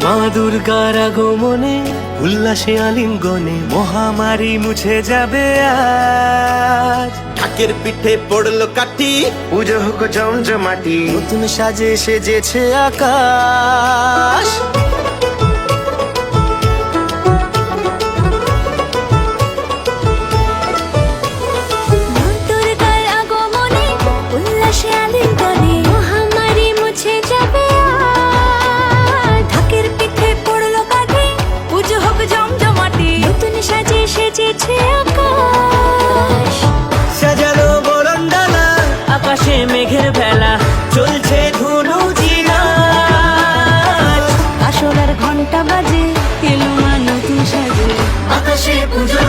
মা দুর্গার আগমনে উল্লাসে আলিঙ্গনে মহামারী মুছে যাবে আজ। ঢাকের পিঠে পড়লো কাঠি, পুজো হোক জমজমাটি, নতুন সাজে সেজেছে আকাশ। সাজানো বরণডালা, আকাশে মেঘের ভেলা, চলছে ধুনু জিনাজ। আসলার ঘন্টা বাজে, এলো মা নতুন সাজে, আকাশে পুজো